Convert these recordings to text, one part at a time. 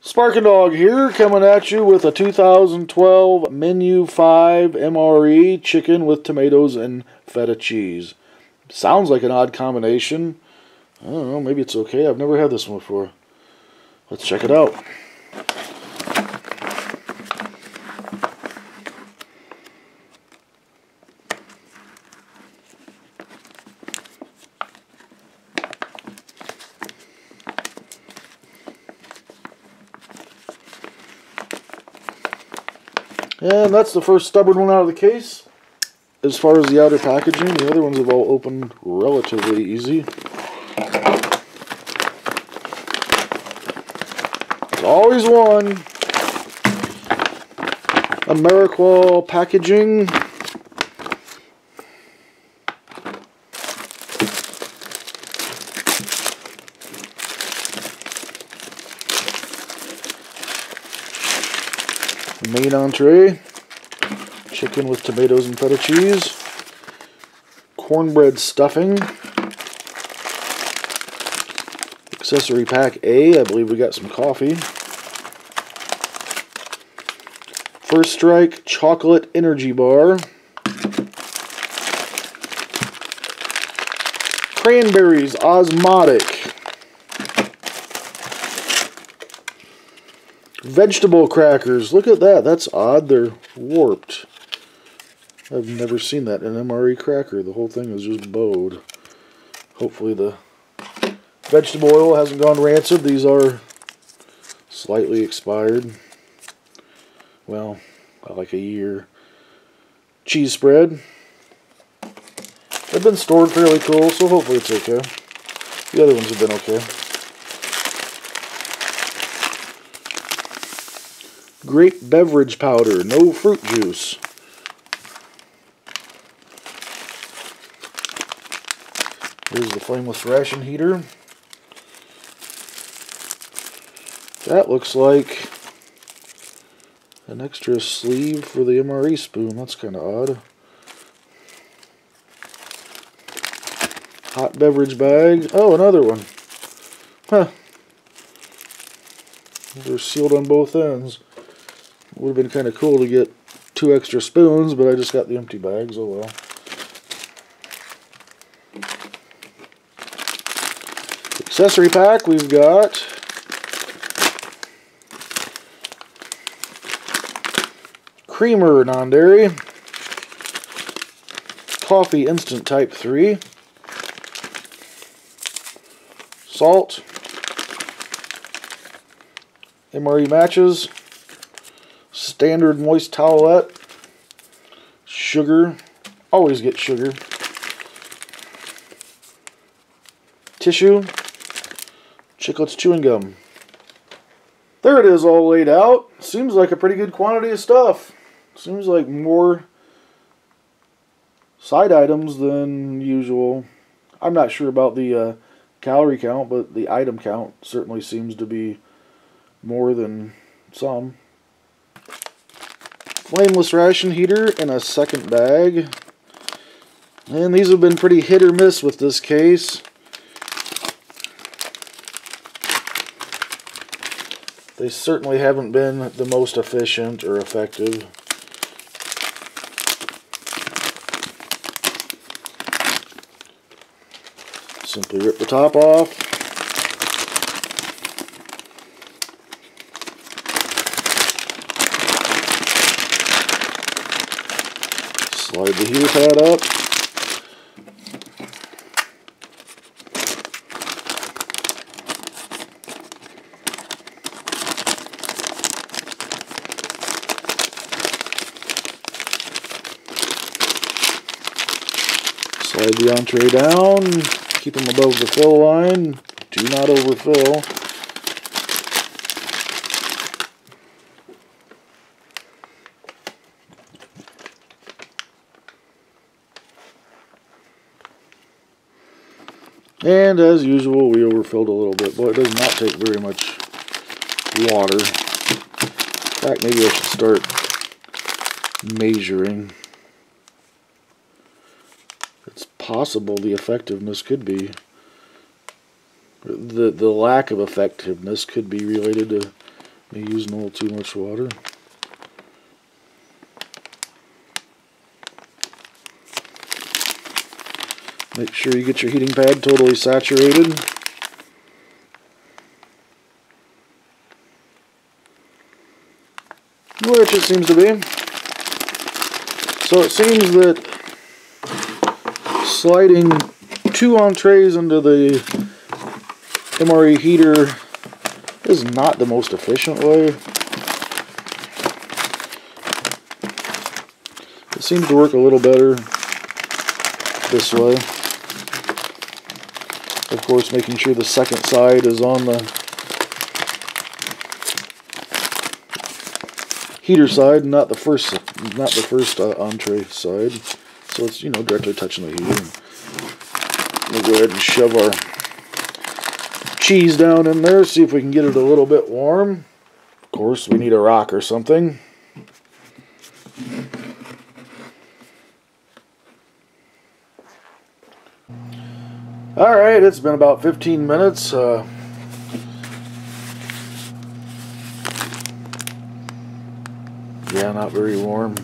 Sparking Dog here, coming at you with a 2012 Menu 5 MRE chicken with tomatoes and feta cheese. Sounds like an odd combination. I don't know, maybe it's okay. I've never had this one before. Let's check it out. And that's the first stubborn one out of the case. As far as the outer packaging, the other ones have all opened relatively easy. There's always one. AmeriQual packaging. Main entree, chicken with tomatoes and feta cheese, cornbread stuffing, accessory pack A, I believe we got some coffee, First Strike chocolate energy bar, cranberries osmotic, vegetable crackers. Look at that. That's odd. They're warped. I've never seen that in an MRE cracker. The whole thing is just bowed. Hopefully the vegetable oil hasn't gone rancid. These are slightly expired. Well, like a year. Cheese spread. They've been stored fairly cool, so hopefully it's okay. The other ones have been okay. Grape beverage powder, no fruit juice. Here's the flameless ration heater. That looks like an extra sleeve for the MRE spoon. That's kind of odd. Hot beverage bag. Oh, another one. Huh. They're sealed on both ends. Would have been kind of cool to get 2 extra spoons, but I just got the empty bags. Oh well. Accessory pack, we've got creamer non-dairy, coffee instant type 3, salt, MRE matches, standard moist towelette, sugar, always get sugar, tissue, Chiclets chewing gum. There it is, all laid out. Seems like a pretty good quantity of stuff. Seems like more side items than usual. I'm not sure about the calorie count, but the item count certainly seems to be more than some. Flameless ration heater in a second bag. And these have been pretty hit or miss with this case. They certainly haven't been the most efficient or effective. Simply rip the top off. Slide the heater pad up. Slide the entree down, keep them above the fill line, do not overfill. And as usual, we overfilled a little bit. Boy, it does not take very much water. In fact, maybe I should start measuring. It's possible the effectiveness could be, the lack of effectiveness could be related to Me using a little too much water. Make sure you get your heating pad totally saturated. Which it seems to be. So it seems that sliding 2 entrees into the MRE heater is not the most efficient way. It seems to work a little better this way. Of course, making sure the second side is on the heater side, not the first entree side. So it's, you know, directly touching the heater. We'll go ahead and shove our cheese down in there, see if we can get it a little bit warm. Of course, we need a rock or something. Alright, it's been about 15 minutes. Yeah, not very warm.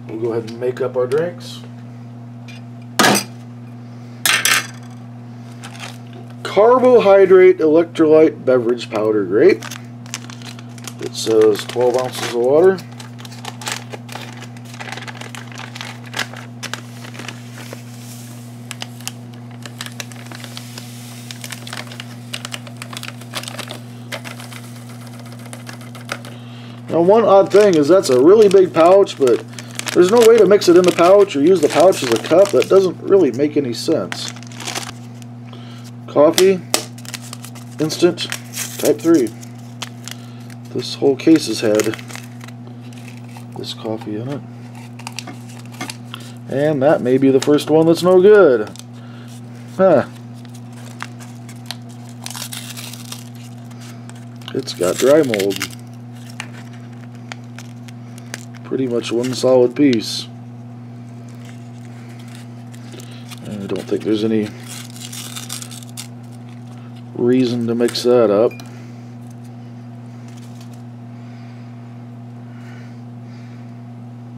We'll go ahead and make up our drinks. Carbohydrate electrolyte beverage powder grape. It says 12 ounces of water. Now, one odd thing is that's a really big pouch, but there's no way to mix it in the pouch or use the pouch as a cup. That doesn't really make any sense. Coffee, instant, type 3. This whole case has had this coffee in it. And that may be the first one that's no good. Huh. It's got dry mold. Pretty much one solid piece. And I don't think there's any reason to mix that up.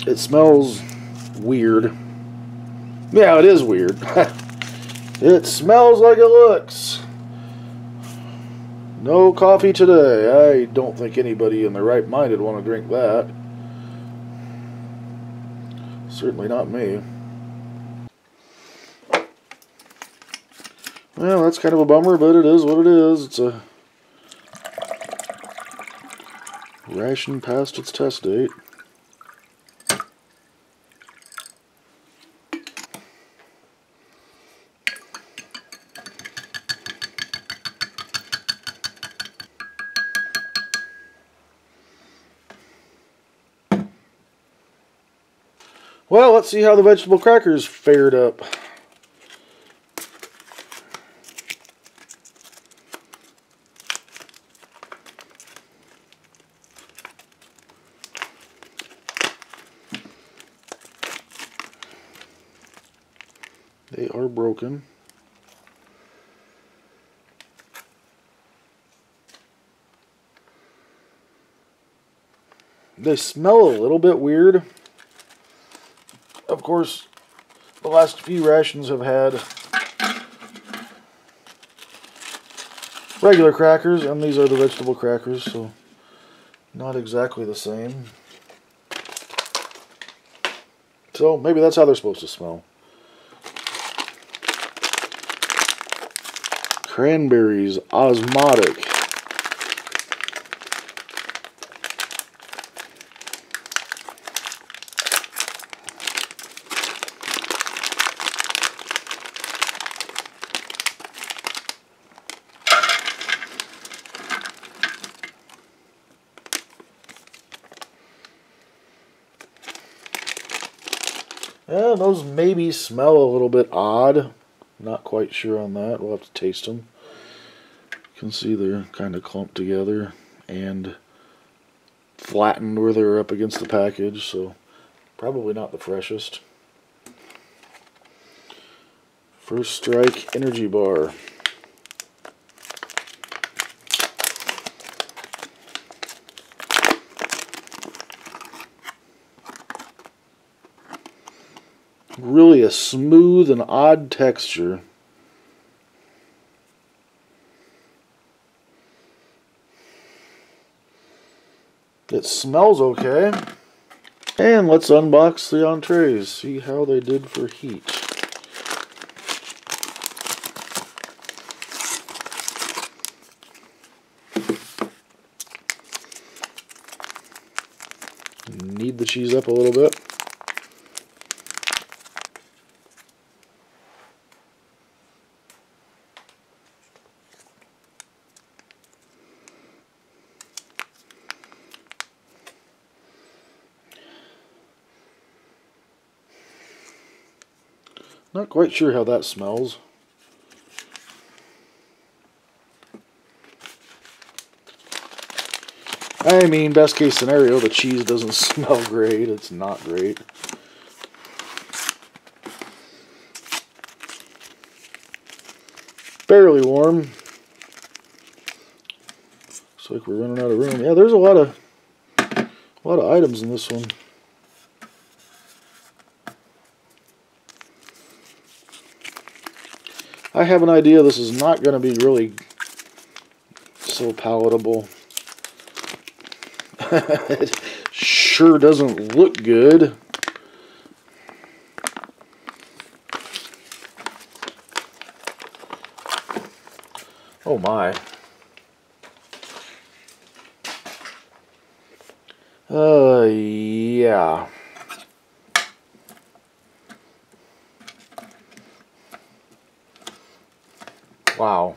It smells weird. Yeah, it is weird. It smells like it looks. No coffee today. I don't think anybody in their right mind would want to drink that. Certainly not me. Well, that's kind of a bummer, but it is what it is. It's a ration past its test date. Well, let's see how the vegetable crackers fared up. They are broken. They smell a little bit weird. Of course, the last few rations have had regular crackers, and these are the vegetable crackers, so not exactly the same. So maybe that's how they're supposed to smell. Cranberries, osmotic. Yeah, those maybe smell a little bit odd. Not quite sure on that. We'll have to taste them. You can see they're kind of clumped together and flattened where they're up against the package, so probably not the freshest. First Strike energy bar. Really a smooth and odd texture. It smells okay. And let's unbox the entrees, see how they did for heat. Knead the cheese up a little bit. Not quite sure how that smells. I mean, best case scenario, the cheese doesn't smell great. It's not great. Barely warm. Looks like we're running out of room. Yeah, there's a lot of items in this one. I have an idea this is not going to be really so palatable. It sure doesn't look good. Oh my. Yeah. Wow.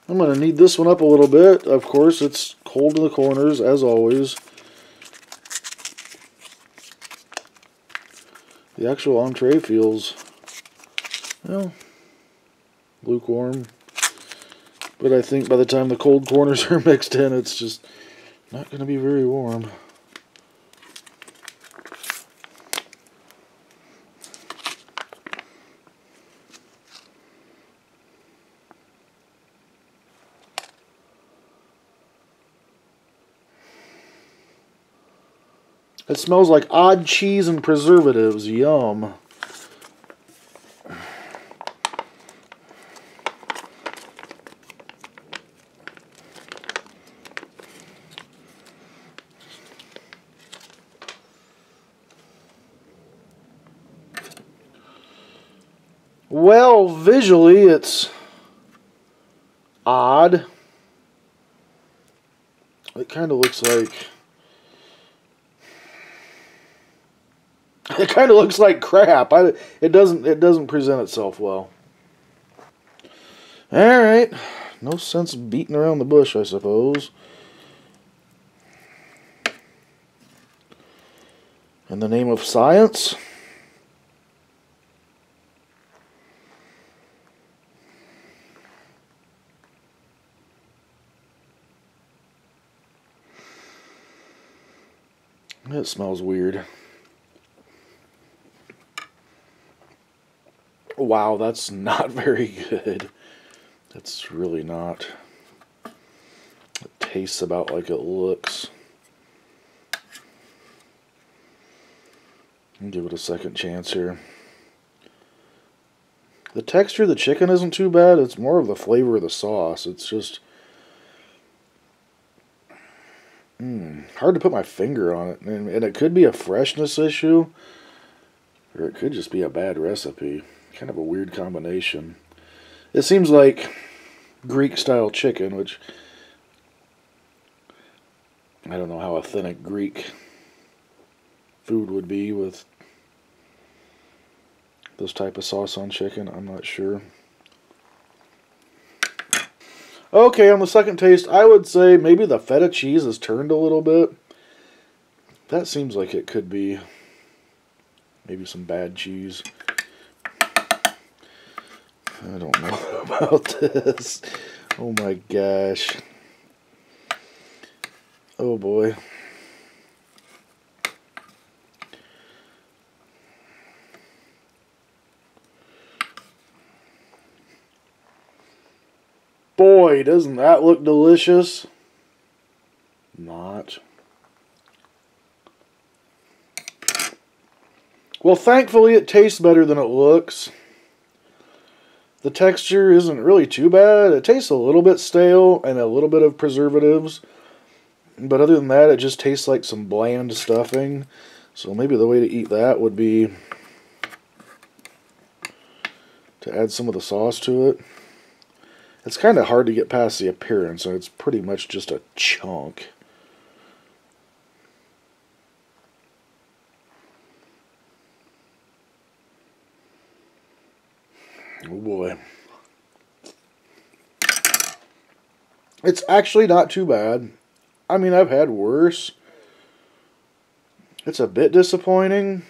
I'm going to knead this one up a little bit. Of course, it's cold in the corners, as always. The actual entree feels, well, lukewarm. But I think by the time the cold corners are mixed in, it's just not going to be very warm. It smells like odd cheese and preservatives. Yum. Well, visually it's odd. It kind of looks like crap. It doesn't present itself well. All right, no sense beating around the bush, I suppose. In the name of science. It smells weird. Wow, that's not very good. That's really not. It tastes about like it looks. I'll give it a second chance here. The texture of the chicken isn't too bad. It's more of the flavor of the sauce. It's just hard to put my finger on it. And it could be a freshness issue, or it could just be a bad recipe. Kind of a weird combination. It seems like Greek-style chicken, which I don't know how authentic Greek food would be with this type of sauce on chicken. I'm not sure. Okay, on the second taste, I would say maybe the feta cheese is turned a little bit. That seems like it could be maybe some bad cheese. I don't know about this. Oh my gosh. Oh boy. Boy, doesn't that look delicious? Not. Well, thankfully it tastes better than it looks. The texture isn't really too bad. It tastes a little bit stale and a little bit of preservatives. But other than that, it just tastes like some bland stuffing. So maybe the way to eat that would be to add some of the sauce to it. It's kind of hard to get past the appearance, and it's pretty much just a chunk. Oh boy. It's actually not too bad. I mean, I've had worse. It's a bit disappointing.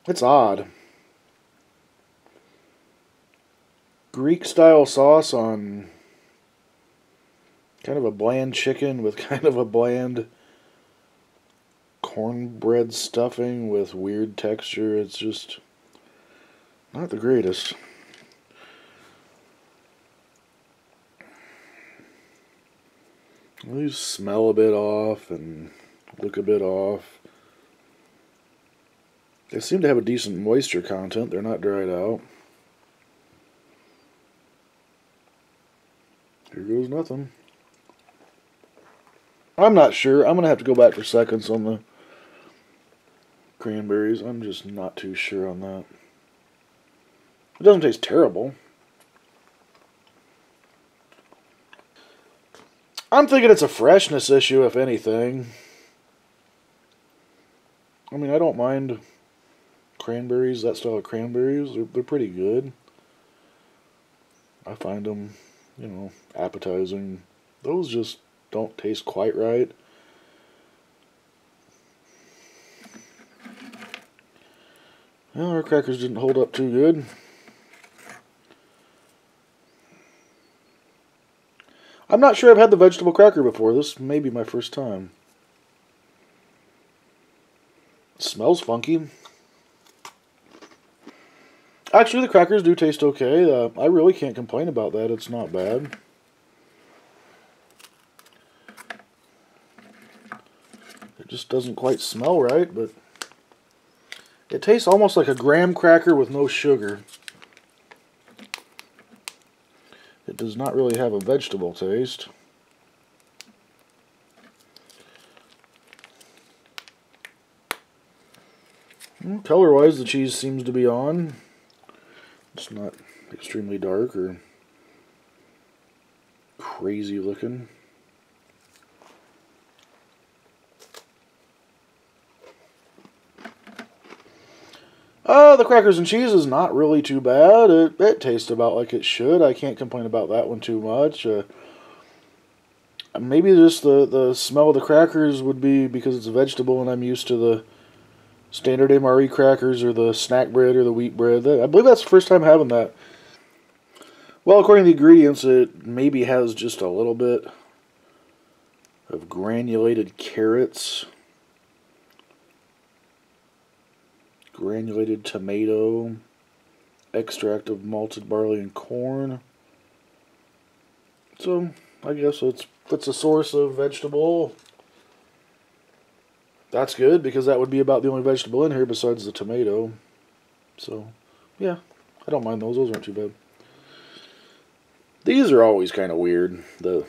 It's odd. Greek-style sauce on kind of a bland chicken with kind of a bland cornbread stuffing with weird texture. It's just not the greatest. These smell a bit off and look a bit off. They seem to have a decent moisture content. They're not dried out. Here goes nothing. I'm not sure. I'm going to have to go back for seconds on the cranberries. I'm just not too sure on that. It doesn't taste terrible. I'm thinking it's a freshness issue, if anything. I mean, I don't mind cranberries, that style of cranberries. They're pretty good. I find them, you know, appetizing. Those just don't taste quite right. Well, our crackers didn't hold up too good. I'm not sure I've had the vegetable cracker before. This may be my first time. It smells funky. Actually, the crackers do taste okay. I really can't complain about that. It's not bad. It just doesn't quite smell right, but it tastes almost like a graham cracker with no sugar. It does not really have a vegetable taste. Color-wise, the cheese seems to be on. It's not extremely dark or crazy looking. The crackers and cheese is not really too bad. It tastes about like it should. I can't complain about that one too much. Maybe just the smell of the crackers would be because it's a vegetable and I'm used to the standard MRE crackers or the snack bread or the wheat bread. I believe that's the first time having that. Well, according to the ingredients, it maybe has just a little bit of granulated carrots, granulated tomato, extract of malted barley and corn. So, I guess it's a source of vegetable. That's good, because that would be about the only vegetable in here besides the tomato. So, yeah, I don't mind those. Those aren't too bad. These are always kind of weird. The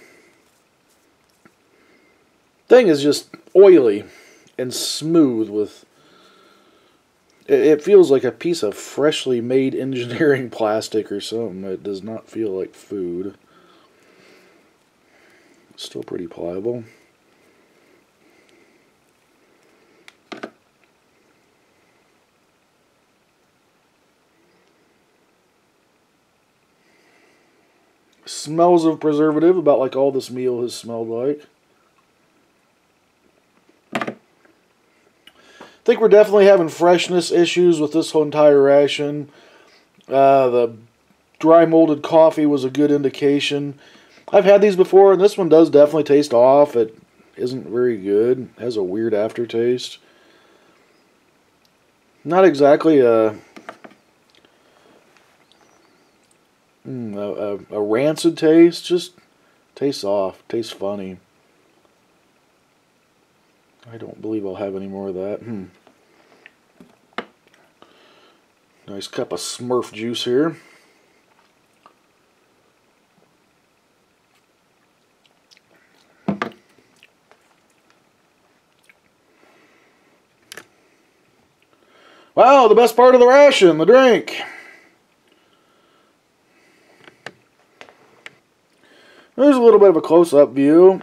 thing is just oily and smooth with... It feels like a piece of freshly made engineering plastic or something. It does not feel like food. It's still pretty pliable. Smells of preservative, about like all this meal has smelled like. I think we're definitely having freshness issues with this whole entire ration. The dry molded coffee was a good indication. I've had these before, and this one does definitely taste off. It isn't very good. It has a weird aftertaste. Not exactly a a rancid taste. Just tastes off. Tastes funny. I don't believe I'll have any more of that. Nice cup of Smurf juice here. Wow, the best part of the ration, the drink. There's a little bit of a close-up view.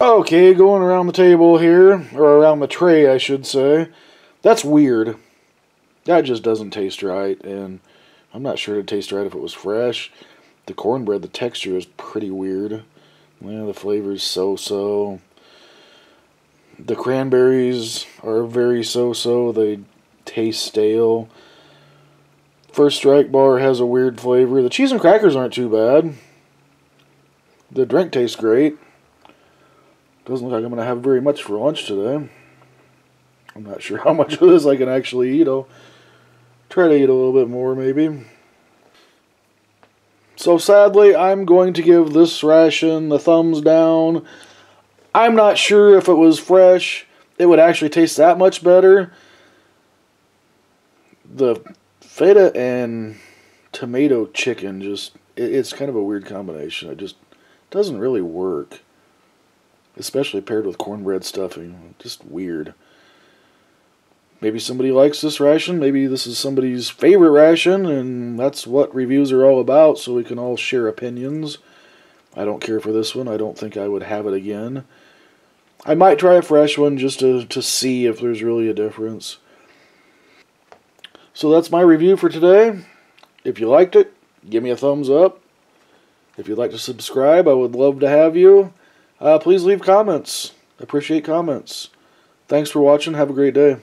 Okay, going around the table here, or around the tray, I should say. That's weird. That just doesn't taste right, and I'm not sure it'd taste right if it was fresh. The cornbread, the texture is pretty weird. Yeah, the flavor's so-so. The cranberries are very so-so. They taste stale. First Strike bar has a weird flavor. The cheese and crackers aren't too bad. The drink tastes great. Doesn't look like I'm going to have very much for lunch today. I'm not sure how much of this I can actually eat. I'll try to eat a little bit more maybe. So sadly, I'm going to give this ration the thumbs down. I'm not sure if it was fresh, it would actually taste that much better. The feta and tomato chicken it's kind of a weird combination. It just doesn't really work. Especially paired with cornbread stuffing. Just weird. Maybe somebody likes this ration. Maybe this is somebody's favorite ration, and that's what reviews are all about, so we can all share opinions. I don't care for this one. I don't think I would have it again. I might try a fresh one just to see if there's really a difference. So that's my review for today. If you liked it, give me a thumbs up. If you'd like to subscribe, I would love to have you. Please leave comments. I appreciate comments. Thanks for watching. Have a great day.